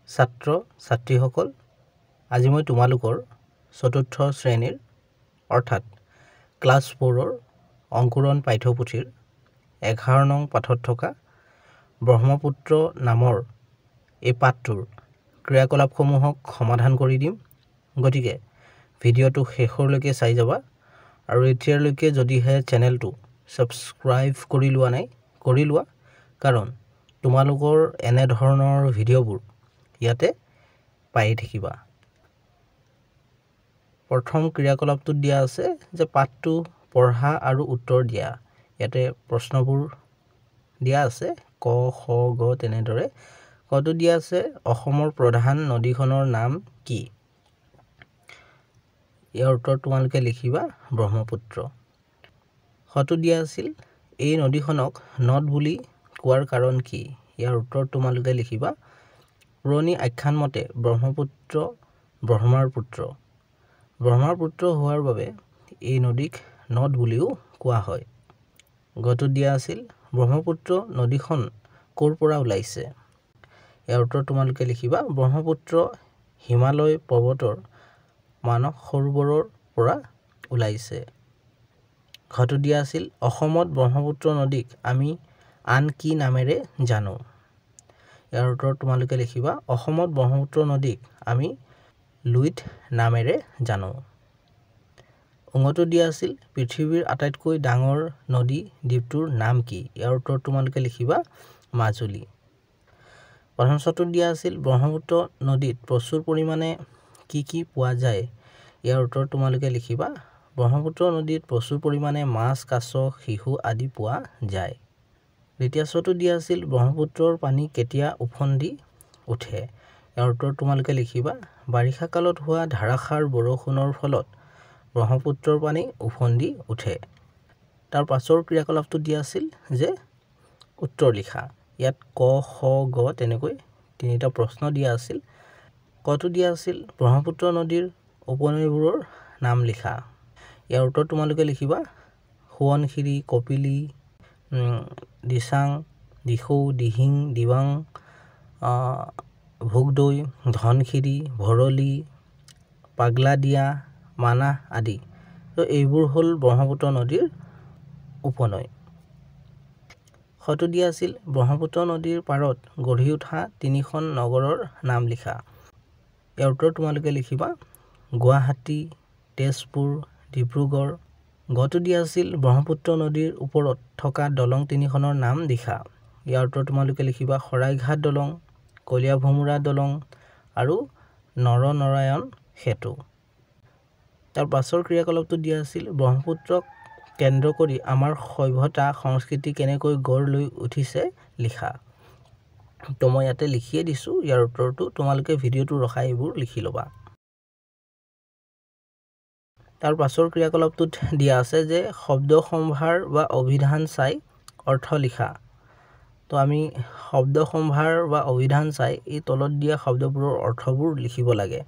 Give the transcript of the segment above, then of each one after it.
ছাত্ৰ ছাত্ৰীসকল আজি মই তোমালোকৰ চতুৰ্থ শ্ৰেণীৰ অৰ্থাৎ ক্লাছ 4ৰ অংকুৰণ পাঠ্যপুথিৰ 11 নং পাঠত থকা ব্ৰহ্মপুত্ৰ নামৰ এই পাঠটোৰ ক্ৰিয়াকলাপসমূহক সমাধান কৰি দিম। গতিকে ভিডিঅ'টো শেষলৈকে চাই যাবা আৰু এতিয়ালৈকে যদিহে চেনেলটো সাবস্ক্ৰাইব কৰি লোৱা নাই কৰি লোৱা, কাৰণ তোমালোকৰ এনে ধৰণৰ ভিডিঅ'বোৰ ইয়াতে পাই থাকিবা। প্ৰথম ক্ৰিয়াকলাপটো দিয়া আছে যে পাঠটো পঢ়া আৰু উত্তৰ দিয়া। ইয়াতে প্ৰশ্নবোৰ দিয়া আছে ক খ গ তেনেদৰে। কটো দিয়া আছে অসমৰ প্ৰধান নদীখনৰ নাম কি? ইয়াৰ উত্তৰ তোমালোকে লিখিবা ব্ৰহ্মপুত্ৰ। খটো দিয়া আছিল এই নদীখনক নদ বুলি কোৱাৰ কাৰণ কি? ইয়াৰ উত্তৰ তোমালোকে লিখিবা পুৰণি আখ্যান মতে ব্ৰহ্মপুত্ৰ ব্ৰহ্মাৰ পুত্ৰ। ব্ৰহ্মাৰ পুত্ৰ হোৱাৰ বাবে এই নদীক নদ বুলিও কোৱা হয়। গটো দিয়া আছিল ব্ৰহ্মপুত্ৰ নদীখন ক'ৰ পৰা ওলাইছে? ইয়াৰ উত্তৰ তোমালোকে লিখিবা ব্ৰহ্মপুত্ৰ হিমালয় পৰ্বতৰ মানস সৰোবৰৰ পৰা ওলাইছে। ঘটো দিয়া আছিল অসমত ব্ৰহ্মপুত্ৰ নদীক আমি আন কি নামেৰে জানো? ইয়াৰ উত্তৰ তোমালোকে লিখিবা অসমত ব্ৰহ্মপুত্ৰ নদীক আমি লুইত নামেৰে জানো। অংগটো দিয়া আছিল পৃথিৱীৰ আটাইতকৈ ডাঙৰ নদী দ্বীপটোৰ নাম কি? ইয়াৰ উত্তৰ তোমালোকে লিখিবা মাজুলী। প্ৰথম চটো দিয়া আছিল ব্ৰহ্মপুত্ৰ নদীত প্ৰচুৰ পৰিমাণে কি পোৱা যায়? ইয়াৰ উত্তৰ তোমালোকে লিখিবা ব্ৰহ্মপুত্ৰ নদীত প্ৰচুৰ পৰিমাণে মাছ, কাছ, শিহু আদি পোৱা যায়। দ্বিতীয় চটো দিয়া আছিল ব্ৰহ্মপুত্ৰৰ পানী কেতিয়া উফন্দি উঠে? ইয়াৰ উত্তৰ তোমালোকে লিখিবা বাৰিষা কালত হোৱা ধাৰাসাৰ বৰষুণৰ ফলত ব্ৰহ্মপুত্ৰৰ পানী উফন্দি উঠে। তাৰ পাছৰ ক্ৰিয়াকলাপটো দিয়া আছিল যে উত্তৰ লিখা। ইয়াত ক খ গ তেনেকৈ তিনিটা প্ৰশ্ন দিয়া আছিল। কটো দিয়া আছিল ব্ৰহ্মপুত্ৰ নদীৰ উপনৈবোৰৰ নাম লিখা। ইয়াৰ উত্তৰ তোমালোকে লিখিবা সোৱণশিৰি, কপিলী, দিচাং, দিখৌ, দিহিং, দিবাং, ভোগদৈ, ধনশিৰি, ভৰলী, পাগলাদিয়া, মানাহ আদি। তো এইবোৰ হ'ল ব্ৰহ্মপুত্ৰ নদীৰ উপনৈ। খটো দিয়া আছিল ব্ৰহ্মপুত্ৰ নদীৰ পাৰত গঢ়ি উঠা তিনিখন নগৰৰ নাম লিখা। ইয়াৰ উত্তৰ তোমালোকে লিখিবা গুৱাহাটী, তেজপুৰ, ডিব্ৰুগড়। গটো দিয়া আছিল ব্ৰহ্মপুত্ৰ নদীৰ ওপৰত থকা দলং তিনিখনৰ নাম লিখা। ইয়াৰ উত্তৰ তোমালোকে লিখিবা শৰাইঘাট দলং, কলীয়াভোমোৰা দলং আৰু নৰনাৰায়ণ সেতু। তাৰ পাছৰ ক্ৰিয়াকলাপটো দিয়া আছিল ব্ৰহ্মপুত্ৰক কেন্দ্ৰ কৰি আমাৰ সভ্যতা সংস্কৃতি কেনেকৈ গঢ় লৈ উঠিছে লিখা। তো মই ইয়াতে লিখিয়ে দিছোঁ ইয়াৰ উত্তৰটো, তোমালোকে ভিডিঅ'টো ৰখাই এইবোৰ লিখি ল'বা। তাৰ পাছৰ ক্ৰিয়াকলাপটোত দিয়া আছে যে শব্দ সম্ভাৰ বা অভিধান চাই অৰ্থ লিখা। তো আমি শব্দ সম্ভাৰ বা অভিধান চাই এই তলত দিয়া শব্দবোৰৰ অৰ্থবোৰ লিখিব লাগে।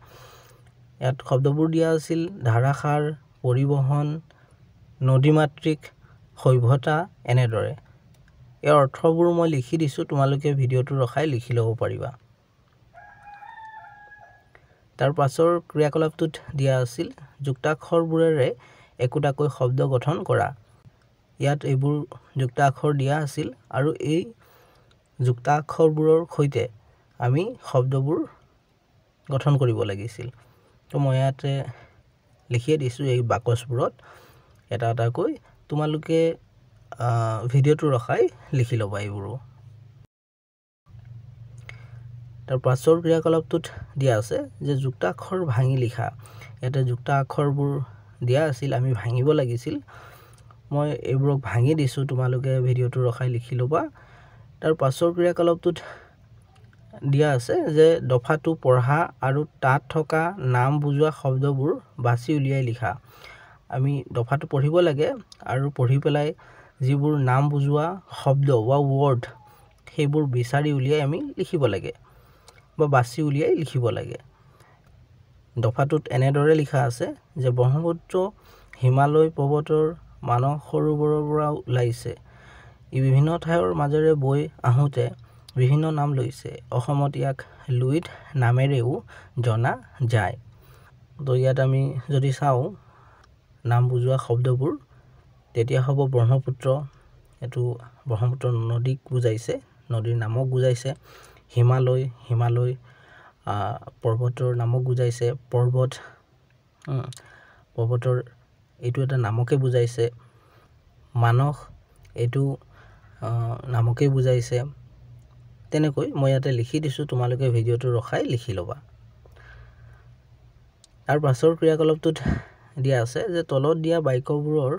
ইয়াত শব্দবোৰ দিয়া আছিল ধাৰাসাৰ, পৰিবহণ, নদীমাতৃক, সভ্যতা এনেদৰে। ইয়াৰ অৰ্থবোৰ মই লিখি দিছোঁ, তোমালোকে ভিডিঅ'টো ৰখাই লিখি ল'ব পাৰিবা। তাৰ পাছৰ ক্ৰিয়াকলাপটোত দিয়া আছিল যুক্তাক্ষৰবোৰেৰে একোটাকৈ শব্দ গঠন কৰা। ইয়াত এইবোৰ যুক্তাক্ষৰ দিয়া আছিল আৰু এই যুক্তাক্ষৰবোৰৰ সৈতে আমি শব্দবোৰ গঠন কৰিব লাগিছিল। তো মই ইয়াতে লিখিয়ে দিছোঁ এই বাকচবোৰত এটা এটাকৈ, তোমালোকে ভিডিঅ'টো ৰখাই লিখি ল'বা এইবোৰো। তাৰ পাছৰ ক্ৰিয়াকলাপটোত দিয়া আছে যে যুক্তাক্ষৰ ভাঙি লিখা। ইয়াতে যুক্তাক্ষৰবোৰ দিয়া আছিল, আমি ভাঙিব লাগিছিল। মই এইবোৰক ভাঙি দিছোঁ, তোমালোকে ভিডিঅ'টো ৰখাই লিখি ল'বা। তাৰ পাছৰ ক্ৰিয়াকলাপটোত দিয়া আছে যে দফাটো পঢ়া আৰু তাত থকা নাম বুজোৱা শব্দবোৰ বাছি উলিয়াই লিখা। আমি দফাটো পঢ়িব লাগে আৰু পঢ়ি পেলাই যিবোৰ নাম বুজোৱা শব্দ বা ৱৰ্ড সেইবোৰ বিচাৰি উলিয়াই আমি লিখিব লাগে বা বাছি উলিয়াই লিখিব লাগে। দফাটোত এনেদৰে লিখা আছে যে ব্ৰহ্মপুত্ৰ হিমালয় পৰ্বতৰ মানস সৰোবৰৰ পৰা ওলাইছে। ই বিভিন্ন ঠাইৰ মাজেৰে বৈ আহোঁতে বিভিন্ন নাম লৈছে অসমত ইয়াক লুইত নামেৰেও জনা যায় তো ইয়াত আমি যদি চাওঁ নাম বুজোৱা শব্দবোৰ তেতিয়া হ'ব ব্ৰহ্মপুত্ৰ এটো ব্ৰহ্মপুত্ৰ নদীক বুজাইছে নদীৰ নামক বুজাইছে হিমালয় হিমালয় পৰ্বতৰ নামক বুজাইছে পৰ্বত পৰ্বতৰ এটো এটা নামকে বুজাইছে মানস এটো নামকে বুজাইছে তেনেকৈ মই ইয়াতে লিখি দিছো তোমালোকে ভিডিওটো ৰখাই লিখি লবা তাৰ পাছৰ ক্ৰিয়াকলাপটোত দিয়া আছে যে তলত দিয়া বাক্যবোৰৰ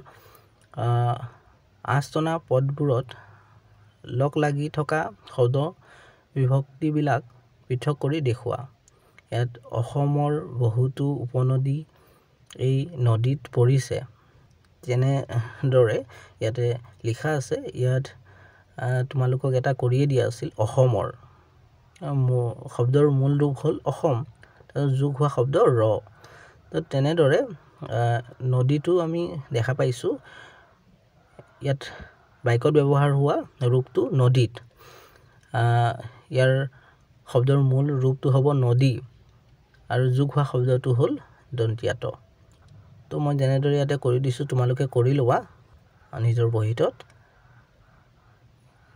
আস্তনা পদবোৰত লগ লাগি থকা শব্দ বিভক্তিবিলাক পৃথক কৰি দেখুৱা ইয়াত অসমৰ বহুতো উপনদী এই নদীত পৰিছে যেনে দৰে ইয়াতে লিখা আছে ইয়াত তোমালোকক এটা কৰিয়ে দিয়া আছিল অসমৰ শব্দৰ মূল ৰূপ হ'ল অসম তাৰ যোগ হোৱা শব্দ ৰ তো তেনে দৰে নদীটো আমি দেখা পাইছো ইয়াত বাক্যত ব্যৱহাৰ হোৱা ৰূপটো নদীত ইয়াৰ শব্দৰ মূল ৰূপটো হ'ব নদী আৰু যোগ হোৱা শব্দটো হ'ল দন্ত্যাত তো মই যেনেদৰে ইয়াতে কৰি দিছো তোমালোকে কৰি লোৱা নিজৰ বহিটোত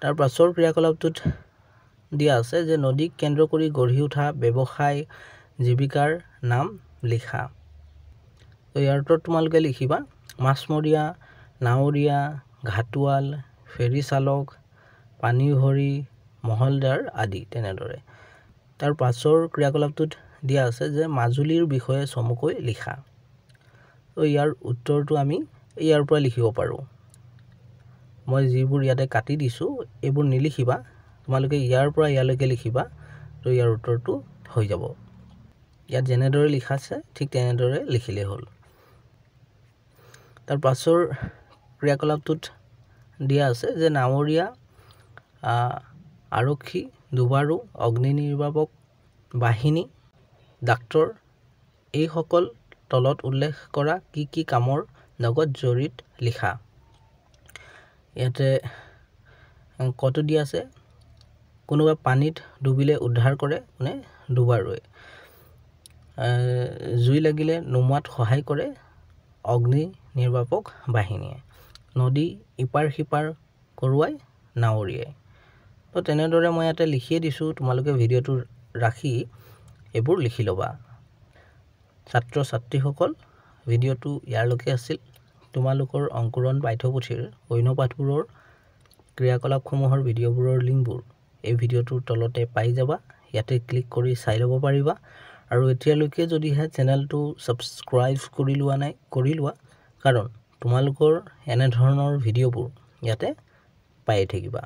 তাৰ পাছৰ ক্ৰিয়াকলাপটোত দিয়া আছে যে নদীক কেন্দ্ৰ কৰি গঢ়ি উঠা ব্যৱসায় জীৱিকাৰ নাম লিখা তো ইয়াৰ উত্তৰ তোমালোকে লিখিবা মাছমৰীয়া নাৱৰীয়া ঘাটুৱাল ফেৰী চালক পানীভৰি মহলদাৰ আদি তেনেদৰে তাৰ পাছৰ ক্ৰিয়াকলাপটোত দিয়া আছে যে মাজুলীৰ বিষয়ে চমুকৈ লিখা তো ইয়াৰ উত্তৰটো আমি ইয়াৰ পৰা লিখিব পাৰো মই যিবোৰ ইয়াতে কাটি দিছো এইবোৰ নিলিখিবা তোমালোকে ইয়াৰ পৰা ইয়ালৈকে লিখিবা তো ইয়াৰ উত্তৰটো হৈ যাব ইয়াত যেনেদৰে লিখা আছে ঠিক তেনেদৰে লিখিলে হ'ল তাৰ পাছৰ ক্ৰিয়াকলাপটোত দিয়া আছে যে নাৱৰীয়া আৰক্ষী দুবাৰু অগ্নি নিৰ্বাপক বাহিনী ডাক্তৰ এই সকল তলত উল্লেখ কৰা কি কামৰ লগত জড়িত লিখা ইয়াতে কত দিয়া আছে কোনোবা পানীত ডুবিলে উদ্ধাৰ কৰে মানে দুবাৰুৱে জুই লাগিলে নুমাত সহায় কৰে অগ্নি নিৰ্বাপক বাহিনীয়ে নদী ইপাৰ সিপাৰ কৰোৱাই নাৱৰীয়ে তো তেনেদৰে মই ইয়াতে লিখিয়ে দিছো তোমালোকে ভিডিওটো ৰাখি এবোৰ লিখি লবা ছাত্ৰ ছাত্ৰীসকল ভিডিওটো ইয়াৰলৈকে আছিল তোমালোকৰ অংকুৰণ পাঠ্যপুথিৰ অন্য পাঠবোৰৰ ক্ৰিয়াকলাপসমূহৰ ভিডিওবোৰৰ লিংকবোৰ এই ভিডিওটোৰ তলতে পাই যাবা ইয়াতে ক্লিক কৰি চাই ল'ব পাৰিবা আৰু এতিয়ালৈকে যদিহে চেনেলটো সাবস্ক্ৰাইব কৰি লোৱা নাই কৰি লোৱা কাৰণ তোমালোকৰ এনে ধৰণৰ ভিডিওবোৰ ইয়াতে পাই থাকিবা